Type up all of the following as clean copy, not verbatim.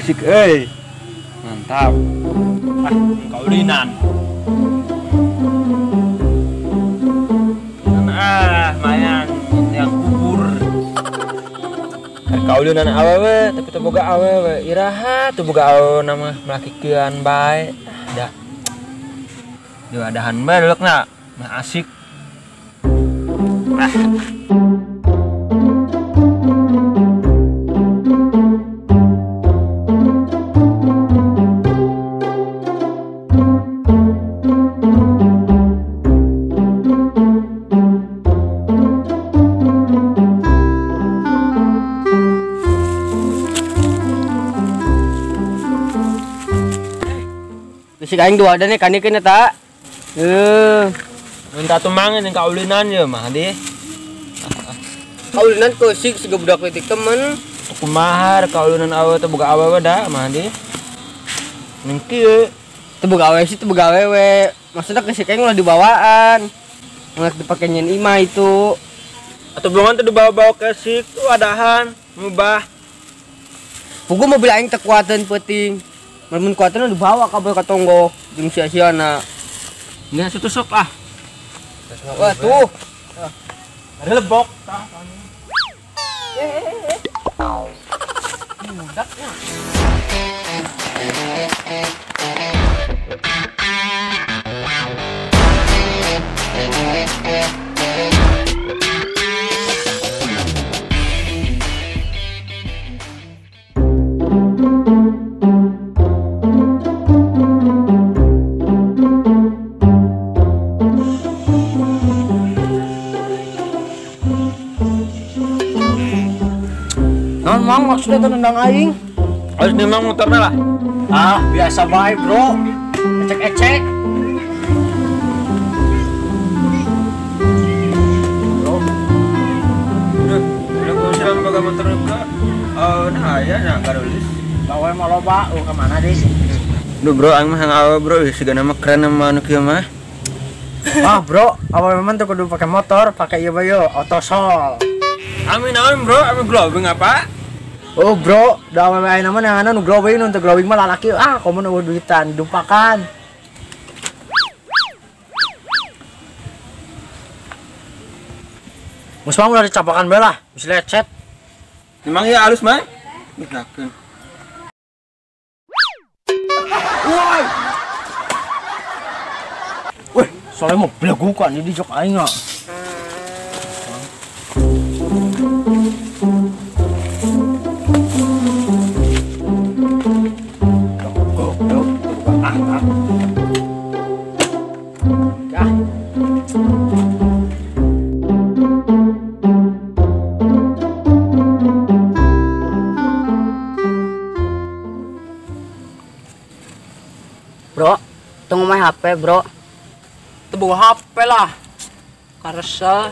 asik mantap. Kaulinan. Mayan yang kubur. Kaulinan awewe tapi teu boga awewe iraha teu boga awewe nama melakikeun bae. Da. Diwadahan bae delokna mah asik. Si aing dua ada nih kanikeun eta. Minta tumangin yang kaulinan ya mah di. Kaulinan keusik siga budak leutik temen. Kumahar kaulinan awewe teu boga awewe da mah di. Ning kieu Teu boga awewe sih teu boga awewe. Maksudna keusik aing ulah dibawaan. Nggak dipake nyen ima itu. Atau belum teu dibawa-bawa ke sik tuh adahan mubah. Pugu mobil aing teu kuateun peuting. Mun kuateun dibawa kabeh ka tonggo jeung sia-siana. Nya situ sok ah. Wah tuh. Ada lebok. Mudaknya. Mang maksudnya tendang aing. Harus nimang motornya lah. Ah, biasa bae, Bro. Ecek-ecek. Bro. Udah gua siram baga motor ka. Nah aya nya garulis. Bawa mah loba, ke mana deh? Duh bro, aing mah hang awe bro, sigana mah keren mah anu kieu mah. Ah, Bro, awal memang tuh kudu pakai motor, pakai ieu bae otosol. Amin naon bro, amin glowing apa? Oh, Bro, da awewe ayeuna mah neangan nu glowing nu teu glowing mah lalaki komo nu duitan didumpakan. Mus mah udah dicapakan bae lah, bisa lecet. Memang ya halus mah. Mitrakeun. Woi. Weh, soalnya mau belagukan di jok aing ah. Bro, tunggu main HP, Bro. Teu bawa HP lah. Karesa.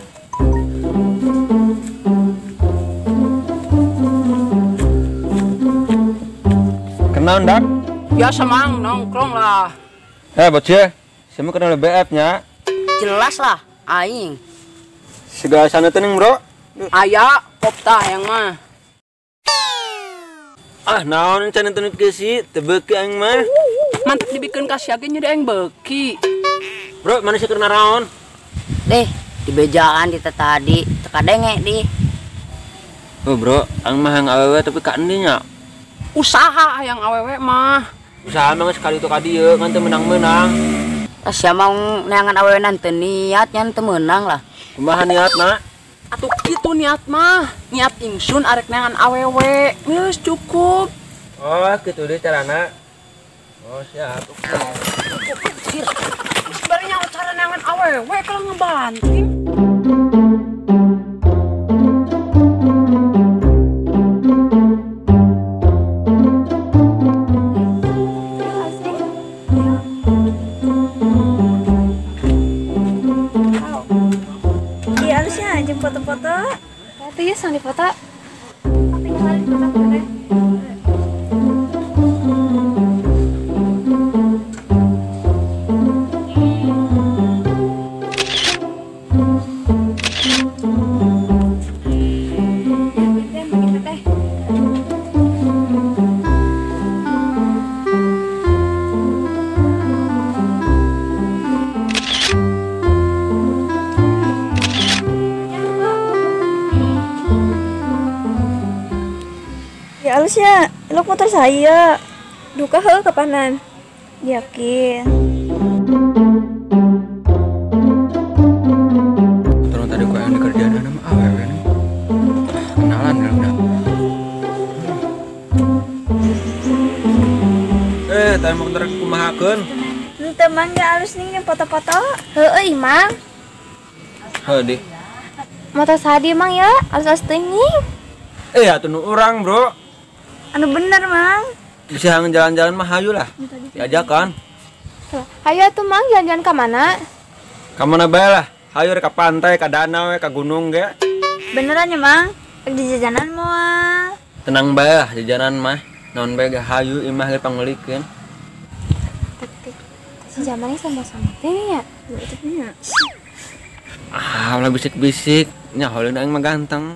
Kenal ndak? Biasa mang nongkrong lah. Bocah, saya mah kenal BF nya. Jelas lah, aing. Segala sana teuning bro. Aya popta yang mah. Ah, naon can teuning ke si, teu beuki aing mah. Mantap dibikin kasih aja nyudah yang beki. Bro, mana sih kena naon? Deh, di bejaan di tadi, teka denge di. Oh bro, aing mah hang awewe tapi ka endi nya? Usaha yang awewe mah. Usaha mah sekali itu ka dieu ngan teu menang-menang. Sia mau neangan awewe nanti niat nyan teu meunang lah. Kumaha niatna? Atuh kitu niat mah. Niat ingsun arek neangan awewe. Geus cukup. Oh, kitu deui carana. Oh, siap. Sebenarnya cara neangan awewe kalau ngebanting. Foto-foto. Itu ya sang difoto. Tinggal di foto deh. halusnya elok motor saya. Duka heuh kapanan. Yakin. Tolong tadi kok yang dikerjaan nama awewe nih. Kenalan ya udah. Tadi mau ntar kumahakeun. Henteu mang ge alus ning foto-foto. Heueuh Imang. Heuh di. Motor sadi Mang ya, alus-alus teuing. Atuh nu urang, Bro. Anu bener Mang. Bisa jalan-jalan mah hayu lah. Diajakan. Hayu atuh Mang jalan-jalan ka mana? Ka mana bae lah. Hayu ka pantai, ka danau, ka gunung ge. Beneran ya Mang? Rek di jajanan moal. Tenang bae lah jajanan mah. Naon bae ge hayu imah ge panglikeun. Si zamannya sama-sama teh ya. Ulah bisik-bisik. Nya heuleun aing mah ganteng.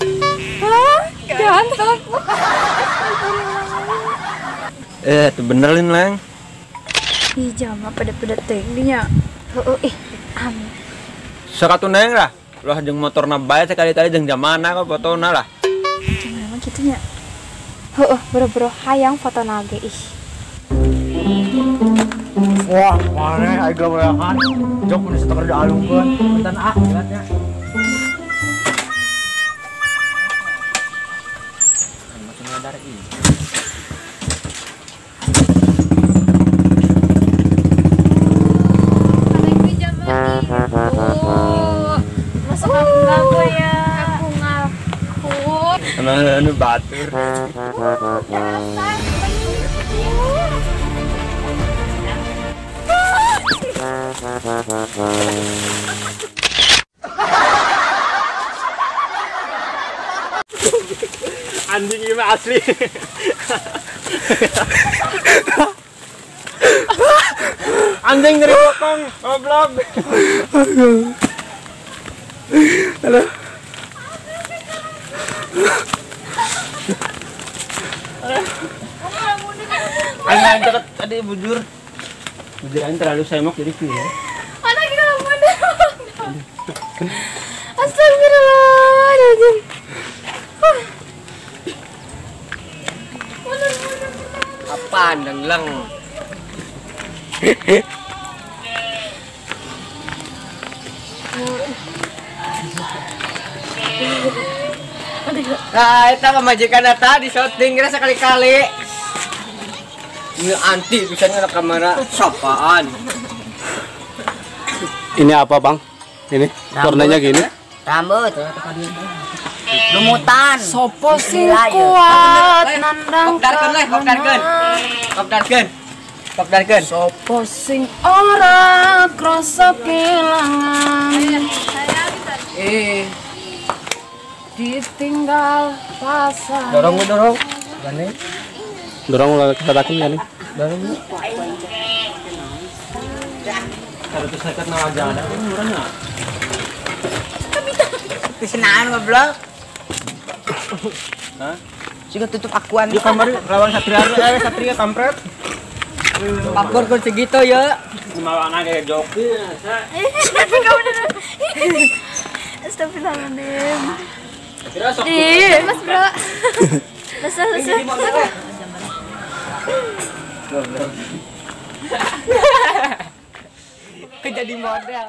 Hah? Ganteng. Tuh benerin Leng. Ih, jama pada-pada teh nya. Heueuh amin. Sakatu neng lah. Ulah jeung motorna bae sekali-kali jeung jamana kok fotona lah. Gimana mah kitu nya? Heueuh, boro-boro hayang foto nage ih. Wah, mana aing gawean. Jok mun seteker dialungkeun. Bentan lihatnya. Masuk aku ya. Aku ngaku. Anu batur. Anjing ini mah asli. Anjing dari potong, goblok. Halo. Anjing deket tadi bujur. Bujur aing terlalu semok jadi kieu. Mana kita mana? Astagfirullahaladzim. Apaan leng. Nah, eta pamajikan eta di shooting kira sekali-kali. Ini anti bisa ngerak kamera sapaan. Ini apa bang? Ini warnanya gini. Rambut. Lumutan. Sopo sing kuat nandang Kopdarkeun. Sopo sing ora krasa kelangan. Ditinggal pasar. Dorong. Gane. Dorong ulah katakin ya nih. Dorong. Kalau tuh saya kenal aja ada murahnya. Kesenaan goblok. Hah? Siga tutup akuan. Di kamar lawan Satria kampret. Pakor kun segitu ya. Mau anak kayak joki. Astagfirullahaladzim. Kira sok. Mas bro. Besar. Jadi model.